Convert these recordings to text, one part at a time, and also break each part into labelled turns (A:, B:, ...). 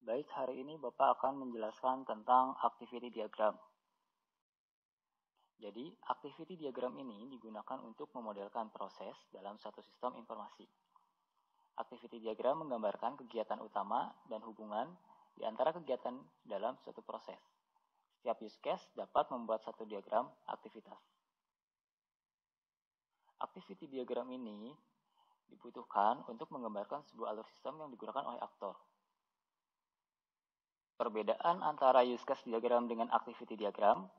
A: Baik, hari ini Bapak akan menjelaskan tentang activity diagram. Jadi, activity diagram ini digunakan untuk memodelkan proses dalam suatu sistem informasi. Activity diagram menggambarkan kegiatan utama dan hubungan di antara kegiatan dalam suatu proses. Setiap use case dapat membuat satu diagram aktivitas. Activity diagram ini dibutuhkan untuk menggambarkan sebuah alur sistem yang digunakan oleh aktor. Perbedaan antara use case diagram dengan activity diagram.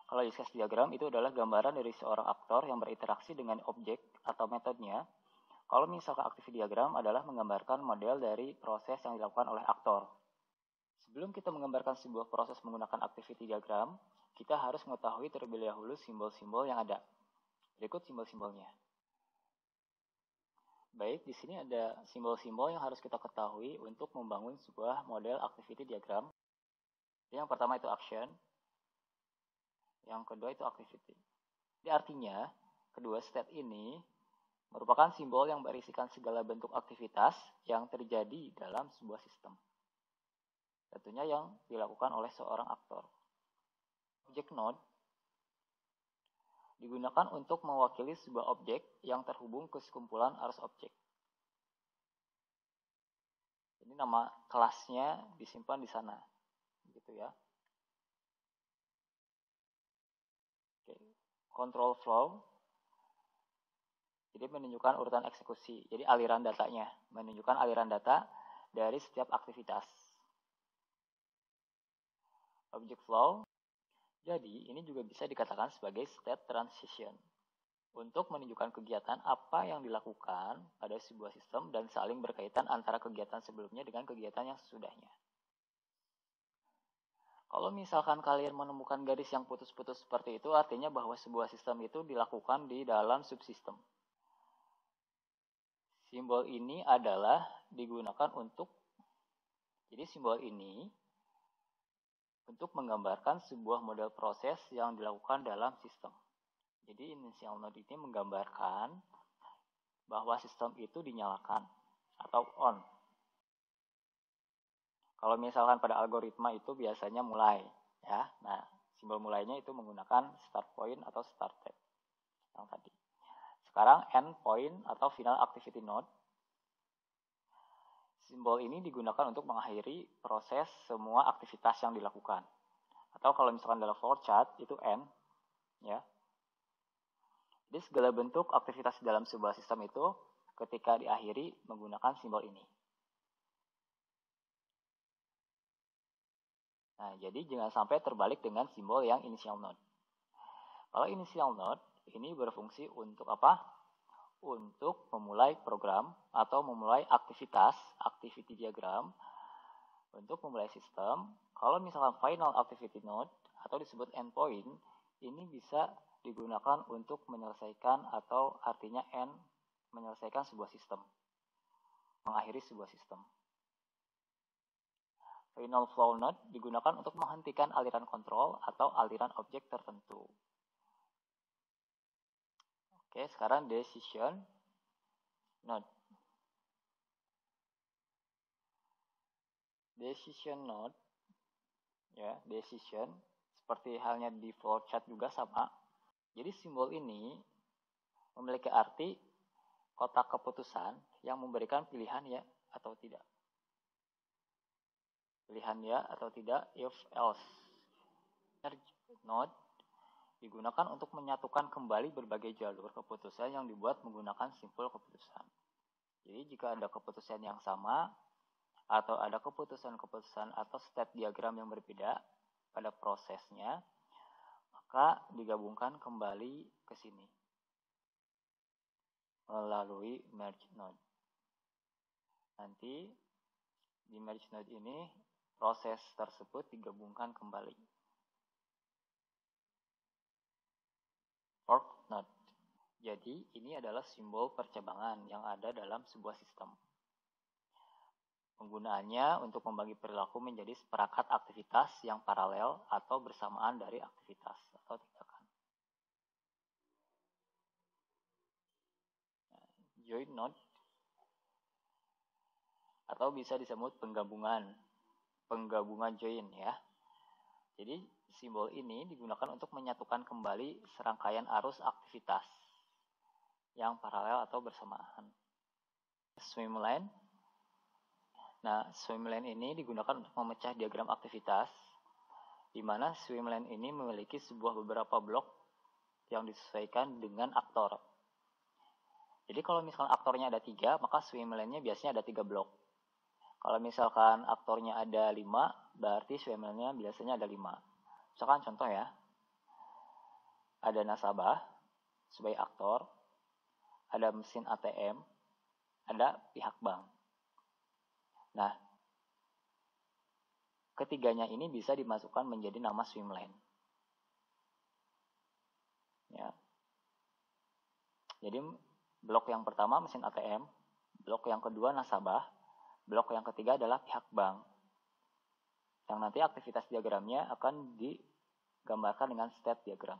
A: Kalau use case diagram itu adalah gambaran dari seorang aktor yang berinteraksi dengan objek atau metodenya. Kalau misalkan activity diagram adalah menggambarkan model dari proses yang dilakukan oleh aktor. Sebelum kita menggambarkan sebuah proses menggunakan activity diagram, kita harus mengetahui terlebih dahulu simbol-simbol yang ada. Berikut simbol-simbolnya. Baik, di sini ada simbol-simbol yang harus kita ketahui untuk membangun sebuah model activity diagram. Yang pertama itu action, yang kedua itu activity. Jadi artinya, kedua state ini merupakan simbol yang berisikan segala bentuk aktivitas yang terjadi dalam sebuah sistem. Tentunya yang dilakukan oleh seorang aktor. Object node digunakan untuk mewakili sebuah objek yang terhubung ke sekumpulan arus objek. Ini nama kelasnya disimpan di sana, gitu ya. Oke. Control flow, jadi menunjukkan urutan eksekusi. Jadi aliran datanya, menunjukkan aliran data dari setiap aktivitas. Object flow, jadi ini juga bisa dikatakan sebagai state transition. Untuk menunjukkan kegiatan apa yang dilakukan pada sebuah sistem dan saling berkaitan antara kegiatan sebelumnya dengan kegiatan yang sesudahnya. Kalau misalkan kalian menemukan garis yang putus-putus seperti itu, artinya bahwa sebuah sistem itu dilakukan di dalam subsistem. Simbol ini adalah digunakan untuk, jadi simbol ini untuk menggambarkan sebuah model proses yang dilakukan dalam sistem. Jadi initial node ini menggambarkan bahwa sistem itu dinyalakan atau on. Kalau misalkan pada algoritma itu biasanya mulai, ya. Nah, simbol mulainya itu menggunakan start point atau start date yang tadi. Sekarang end point atau final activity node. Simbol ini digunakan untuk mengakhiri proses semua aktivitas yang dilakukan. Atau kalau misalkan dalam flowchart itu end, ya. Jadi segala bentuk aktivitas dalam sebuah sistem itu ketika diakhiri menggunakan simbol ini. Nah, jadi jangan sampai terbalik dengan simbol yang initial node. Kalau initial node ini berfungsi untuk apa? Untuk memulai program atau memulai aktivitas, activity diagram, untuk memulai sistem. Kalau misalkan final activity node atau disebut endpoint, ini bisa digunakan untuk menyelesaikan atau artinya end, menyelesaikan sebuah sistem, mengakhiri sebuah sistem. Final flow node digunakan untuk menghentikan aliran kontrol atau aliran objek tertentu. Oke, sekarang decision node. Decision node, ya, decision, seperti halnya di flowchart juga sama. Jadi simbol ini memiliki arti kotak keputusan yang memberikan pilihan ya atau tidak. Pilihan ya atau tidak, if else. Node digunakan untuk menyatukan kembali berbagai jalur keputusan yang dibuat menggunakan simpul keputusan. Jadi jika ada keputusan yang sama atau ada keputusan-keputusan atau state diagram yang berbeda pada prosesnya, maka digabungkan kembali ke sini melalui merge node. Nanti di merge node ini proses tersebut digabungkan kembali. Fork node. Jadi ini adalah simbol percabangan yang ada dalam sebuah sistem. Penggunaannya untuk membagi perilaku menjadi seperangkat aktivitas yang paralel atau bersamaan dari aktivitas atau tindakan. Join node atau bisa disebut penggabungan. penggabungan join ya. Jadi simbol ini digunakan untuk menyatukan kembali serangkaian arus aktivitas yang paralel atau bersamaan. Swimline. Nah, swimline ini digunakan untuk memecah diagram aktivitas, di mana swimline ini memiliki beberapa blok yang disesuaikan dengan aktor. Jadi kalau misalkan aktornya ada 3, maka swimline-nya biasanya ada 3 blok. Kalau misalkan aktornya ada 5, berarti swimline-nya biasanya ada 5. Misalkan contoh ya, ada nasabah sebagai aktor, ada mesin ATM, ada pihak bank. Nah, ketiganya ini bisa dimasukkan menjadi nama swimline. Ya. Jadi blok yang pertama mesin ATM, blok yang kedua nasabah, blok yang ketiga adalah pihak bank. Yang nanti aktivitas diagramnya akan digambarkan dengan state diagram.